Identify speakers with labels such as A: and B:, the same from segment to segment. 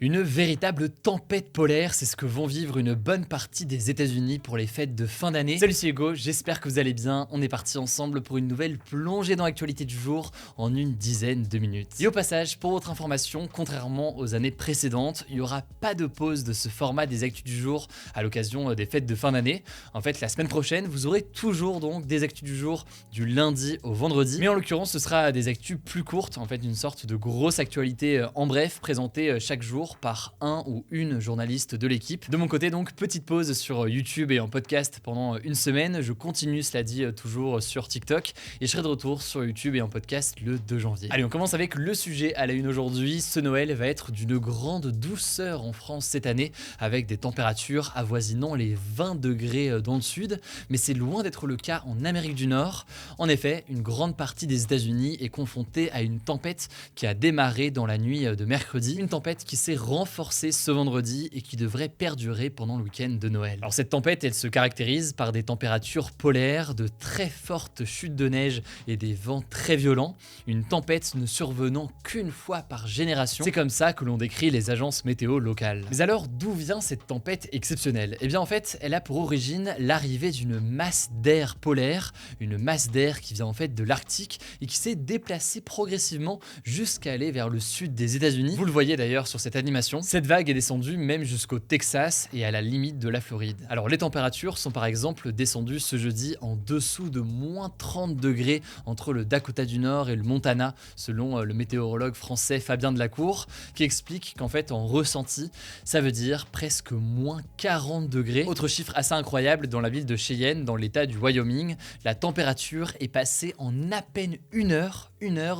A: Une véritable tempête polaire, c'est ce que vont vivre une bonne partie des États-Unis pour les fêtes de fin d'année. Salut, c'est Hugo, j'espère que vous allez bien. On est parti ensemble pour une nouvelle plongée dans l'actualité du jour en une dizaine de minutes. Et au passage, pour votre information, contrairement aux années précédentes, il n'y aura pas de pause de ce format des actus du jour à l'occasion des fêtes de fin d'année. En fait, la semaine prochaine, vous aurez toujours donc des actus du jour du lundi au vendredi. Mais en l'occurrence, ce sera des actus plus courtes, en fait une sorte de grosse actualité en bref, présentée chaque jour par un ou une journaliste de l'équipe. De mon côté donc, petite pause sur YouTube et en podcast pendant une semaine. Je continue, cela dit, toujours sur TikTok et je serai de retour sur YouTube et en podcast le 2 janvier. Allez, on commence avec le sujet à la une aujourd'hui. Ce Noël va être d'une grande douceur en France cette année avec des températures avoisinant les 20 degrés dans le sud, mais c'est loin d'être le cas en Amérique du Nord. En effet, une grande partie des États-Unis est confrontée à une tempête qui a démarré dans la nuit de mercredi, une tempête qui s'est renforcée ce vendredi et qui devrait perdurer pendant le week-end de Noël. Alors cette tempête, elle se caractérise par des températures polaires, de très fortes chutes de neige et des vents très violents, une tempête ne survenant qu'une fois par génération. C'est comme ça que l'on décrit les agences météo locales. Mais alors, d'où vient cette tempête exceptionnelle ? Eh bien en fait, elle a pour origine l'arrivée d'une masse d'air polaire, une masse d'air qui vient en fait de l'Arctique et qui s'est déplacée progressivement jusqu'à aller vers le sud des États-Unis. Vous le voyez d'ailleurs sur cette animation. Cette vague est descendue même jusqu'au Texas et à la limite de la Floride. Alors les températures sont par exemple descendues ce jeudi en dessous de moins 30 degrés entre le Dakota du Nord et le Montana, selon le météorologue français Fabien Delacour, qui explique qu'en fait en ressenti, ça veut dire presque moins 40 degrés. Autre chiffre assez incroyable, dans la ville de Cheyenne, dans l'état du Wyoming, la température est passée en à peine une heure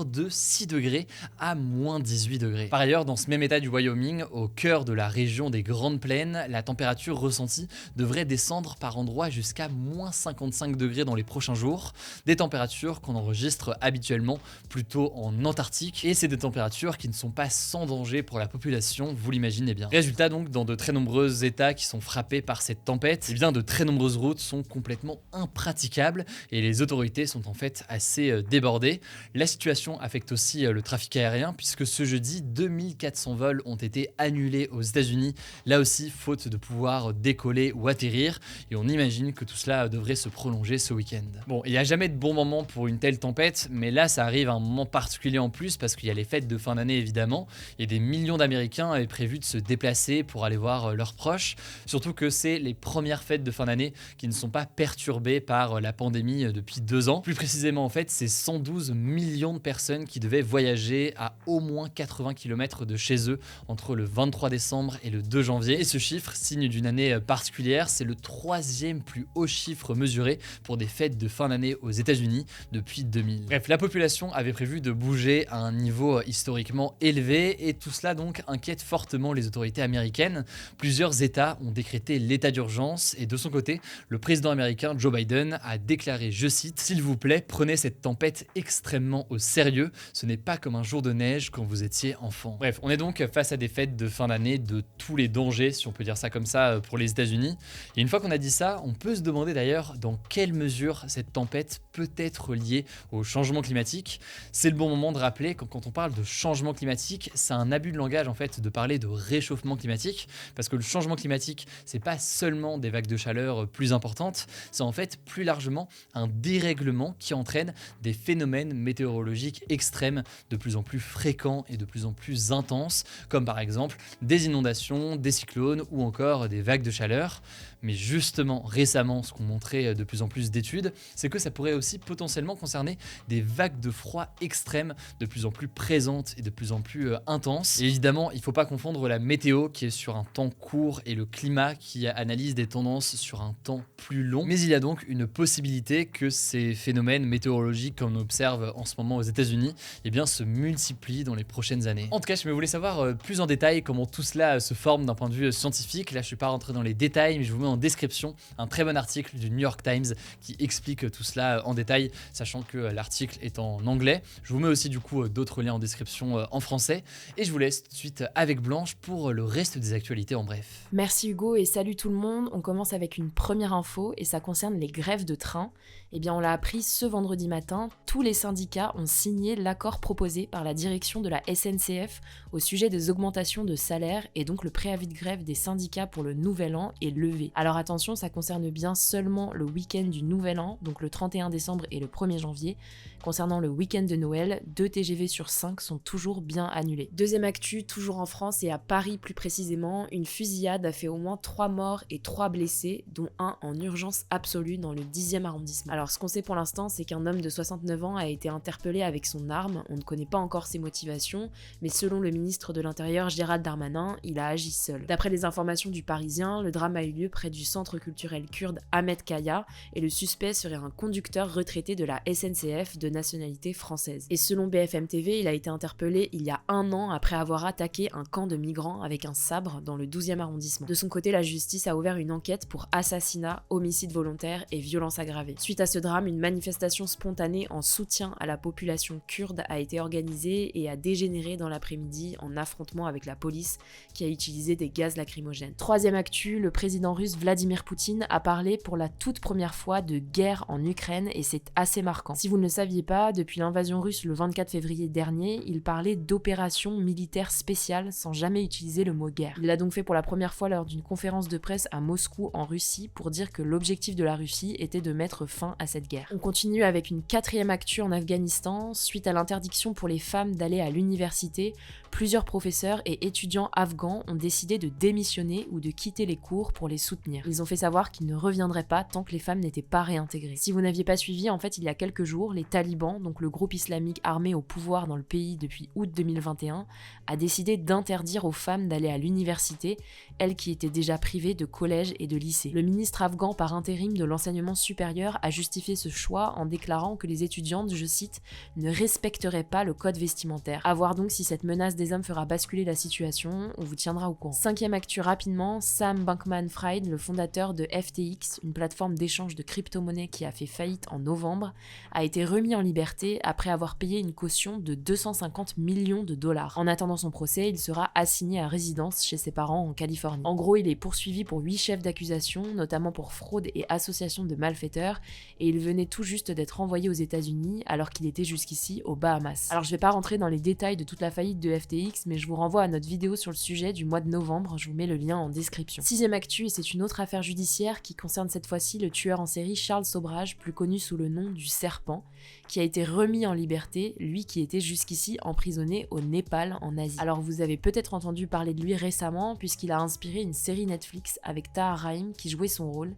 A: de 6 degrés à moins 18 degrés. Par ailleurs, dans ce même état du Wyoming, au cœur de la région des Grandes Plaines, la température ressentie devrait descendre par endroits jusqu'à moins 55 degrés dans les prochains jours, des températures qu'on enregistre habituellement plutôt en Antarctique, et c'est des températures qui ne sont pas sans danger pour la population, vous l'imaginez bien. Résultat donc, dans de très nombreux états qui sont frappés par cette tempête, eh bien de très nombreuses routes sont complètement impraticables et les autorités sont en fait assez débordées. La situation affecte aussi le trafic aérien puisque ce jeudi, 2400 vols ont été annulés aux États-Unis, là aussi faute de pouvoir décoller ou atterrir, et on imagine que tout cela devrait se prolonger ce week-end. Bon, il n'y a jamais de bon moment pour une telle tempête, mais là ça arrive à un moment particulier en plus parce qu'il y a les fêtes de fin d'année évidemment, et des millions d'Américains avaient prévu de se déplacer pour aller voir leurs proches, surtout que c'est les premières fêtes de fin d'année qui ne sont pas perturbées par la pandémie depuis 2 ans. Plus précisément en fait, c'est 112 millions de personnes qui devaient voyager à au moins 80 km de chez eux entre le 23 décembre et le 2 janvier. Et ce chiffre, signe d'une année particulière, c'est le 3e plus haut chiffre mesuré pour des fêtes de fin d'année aux États-Unis depuis 2000. Bref, la population avait prévu de bouger à un niveau historiquement élevé et tout cela donc inquiète fortement les autorités américaines. Plusieurs États ont décrété l'état d'urgence et de son côté, le président américain Joe Biden a déclaré, je cite, « S'il vous plaît, prenez cette tempête extrêmement au sérieux. Ce n'est pas comme un jour de neige quand vous étiez enfant. » Bref, on est donc face à des fêtes de fin d'année de tous les dangers, si on peut dire ça comme ça, pour les États-Unis. Et une fois qu'on a dit ça, on peut se demander d'ailleurs dans quelle mesure cette tempête peut être liée au changement climatique. C'est le bon moment de rappeler que quand on parle de changement climatique, c'est un abus de langage en fait de parler de réchauffement climatique, parce que le changement climatique, c'est pas seulement des vagues de chaleur plus importantes, c'est en fait plus largement un dérèglement qui entraîne des phénomènes météorologiques extrêmes de plus en plus fréquents et de plus en plus intenses, comme par exemple des inondations, des cyclones ou encore des vagues de chaleur. Mais justement, récemment, ce qu'ont montré de plus en plus d'études, c'est que ça pourrait aussi potentiellement concerner des vagues de froid extrêmes de plus en plus présentes et de plus en plus intenses. Et évidemment, il ne faut pas confondre la météo qui est sur un temps court et le climat qui analyse des tendances sur un temps plus long. Mais il y a donc une possibilité que ces phénomènes météorologiques qu'on observe en ce moment aux États-Unis eh bien, se multiplient dans les prochaines années. En tout cas, je voulais savoir plus en détail comment tout cela se forme d'un point de vue scientifique. Là, je ne suis pas rentré dans les détails, mais je vous mets en description un très bon article du New York Times qui explique tout cela en détail, sachant que l'article est en anglais. Je vous mets aussi du coup d'autres liens en description en français. Et je vous laisse tout de suite avec Blanche pour le reste des actualités en bref.
B: Merci Hugo et salut tout le monde. On commence avec une première info et ça concerne les grèves de train. Eh bien, on l'a appris ce vendredi matin, tous les syndicats ont signé l'accord proposé par la direction de la SNCF au sujet des augmentations de salaire et donc le préavis de grève des syndicats pour le nouvel an est levé. Alors attention, ça concerne bien seulement le week-end du nouvel an, donc le 31 décembre et le 1er janvier. Concernant le week-end de Noël, 2 TGV sur 5 sont toujours bien annulés. Deuxième actu, toujours en France et à Paris plus précisément, une fusillade a fait au moins 3 morts et 3 blessés, dont un en urgence absolue dans le 10e arrondissement. Alors ce qu'on sait pour l'instant, c'est qu'un homme de 69 ans a été interpellé avec son arme, on ne connaît pas encore ses motivations, mais selon le ministre de l'Intérieur Gérald Darmanin, il a agi seul. D'après les informations du Parisien, le drame a eu lieu près du centre culturel kurde Ahmed Kaya et le suspect serait un conducteur retraité de la SNCF de nationalité française. Et selon BFM TV, il a été interpellé il y a 1 an après avoir attaqué un camp de migrants avec un sabre dans le 12e arrondissement. De son côté, la justice a ouvert une enquête pour assassinat, homicide volontaire et violence aggravée. Suite à ce drame, une manifestation spontanée en soutien à la population kurde a été organisée et a dégénéré dans l'après-midi en affrontement avec la police qui a utilisé des gaz lacrymogènes. Troisième actu, le président russe Vladimir Poutine a parlé pour la toute première fois de guerre en Ukraine et c'est assez marquant. Si vous ne le saviez pas, depuis l'invasion russe le 24 février dernier, il parlait d'opération militaire spéciale sans jamais utiliser le mot guerre. Il l'a donc fait pour la première fois lors d'une conférence de presse à Moscou en Russie pour dire que l'objectif de la Russie était de mettre fin à cette guerre. On continue avec une 4e actu en Afghanistan. Suite à l'interdiction pour les femmes d'aller à l'université, plusieurs professeurs et étudiants afghans ont décidé de démissionner ou de quitter les cours pour les soutenir. Ils ont fait savoir qu'ils ne reviendraient pas tant que les femmes n'étaient pas réintégrées. Si vous n'aviez pas suivi, en fait, il y a quelques jours, les talibans, donc le groupe islamique armé au pouvoir dans le pays depuis août 2021, a décidé d'interdire aux femmes d'aller à l'université, elles qui étaient déjà privées de collège et de lycée. Le ministre afghan par intérim de l'enseignement supérieur a justifié ce choix en déclarant que les étudiantes, je cite, ne respecteraient pas le code vestimentaire. À voir donc si cette menace des hommes fera basculer la situation, on vous tiendra au courant. 5e actu rapidement, Sam Bankman-Fried, le fondateur de FTX, une plateforme d'échange de crypto-monnaies qui a fait faillite en novembre, a été remis en liberté après avoir payé une caution de 250 millions de dollars. En attendant son procès, il sera assigné à résidence chez ses parents en Californie. En gros, il est poursuivi pour 8 chefs d'accusation, notamment pour fraude et association de malfaiteurs, et il venait tout juste d'être envoyé aux États-Unis alors qu'il était jusqu'ici aux Bahamas. Alors je vais pas rentrer dans les détails de toute la faillite de FTX, mais je vous renvoie à notre vidéo sur le sujet du mois de novembre, je vous mets le lien en description. 6e actu, et c'est une autre affaire judiciaire qui concerne cette fois-ci le tueur en série Charles Sobrage, plus connu sous le nom du Serpent, qui a été remis en liberté, lui qui était jusqu'ici emprisonné au Népal en Asie. Alors vous avez peut-être entendu parler de lui récemment puisqu'il a inspiré une série Netflix avec Tahar Rahim qui jouait son rôle.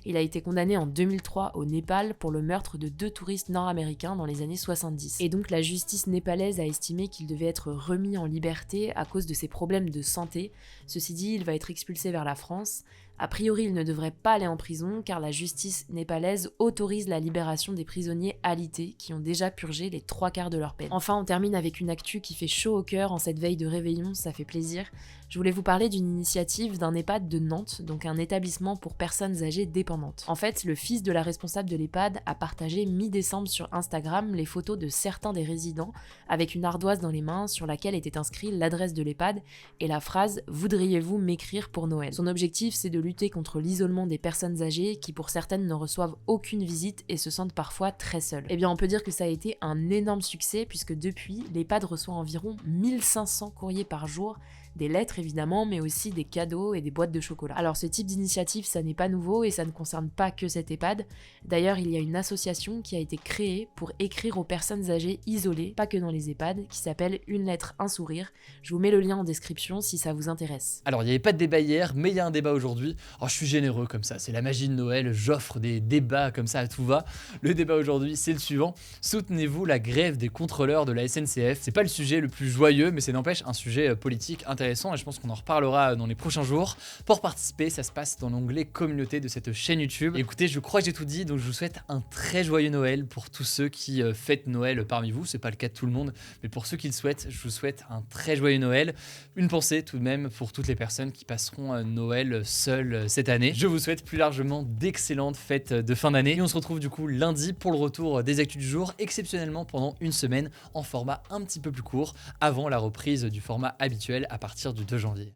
B: Il a été condamné en 2003 au Népal pour le meurtre de 2 touristes nord-américains dans les années 70. Et donc la justice népalaise a estimé qu'il devait être remis en liberté à cause de ses problèmes de santé. Ceci dit, il va être expulsé vers la France. A priori, il ne devrait pas aller en prison car la justice népalaise autorise la libération des prisonniers alités qui ont déjà purgé les 3/4 de leur peine. Enfin, on termine avec une actu qui fait chaud au cœur en cette veille de réveillon, ça fait plaisir. Je voulais vous parler d'une initiative d'un EHPAD de Nantes, donc un établissement pour personnes âgées dépendantes. En fait, le fils de la responsable de l'EHPAD a partagé mi-décembre sur Instagram les photos de certains des résidents avec une ardoise dans les mains sur laquelle était inscrit l'adresse de l'EHPAD et la phrase « Voudriez-vous m'écrire pour Noël ?» Son objectif, c'est de lutter contre l'isolement des personnes âgées qui pour certaines ne reçoivent aucune visite et se sentent parfois très seules. Eh bien on peut dire que ça a été un énorme succès puisque depuis, l'EHPAD reçoit environ 1500 courriers par jour, des lettres évidemment, mais aussi des cadeaux et des boîtes de chocolat. Alors ce type d'initiative, ça n'est pas nouveau et ça ne concerne pas que cet EHPAD. D'ailleurs, il y a une association qui a été créée pour écrire aux personnes âgées isolées, pas que dans les EHPAD, qui s'appelle Une lettre, un sourire. Je vous mets le lien en description si ça vous intéresse.
A: Alors, il n'y avait pas de débat hier, mais il y a un débat aujourd'hui. Alors, je suis généreux comme ça, c'est la magie de Noël, j'offre des débats comme ça à tout va. Le débat aujourd'hui, c'est le suivant. Soutenez-vous la grève des contrôleurs de la SNCF? C'est pas le sujet le plus joyeux, mais c'est n'empêche un sujet politique intéressant et je pense qu'on en reparlera dans les prochains jours. Pour participer, ça se passe dans l'onglet communauté de cette chaîne YouTube. Et écoutez, je crois que j'ai tout dit, donc je vous souhaite un très joyeux Noël pour tous ceux qui fêtent Noël parmi vous. C'est pas le cas de tout le monde, mais pour ceux qui le souhaitent, je vous souhaite un très joyeux Noël. Une pensée tout de même pour toutes les personnes qui passeront Noël seules cette année. Je vous souhaite plus largement d'excellentes fêtes de fin d'année. Et on se retrouve du coup lundi pour le retour des actus du jour, exceptionnellement pendant une semaine en format un petit peu plus court, avant la reprise du format habituel à partir du 2 janvier.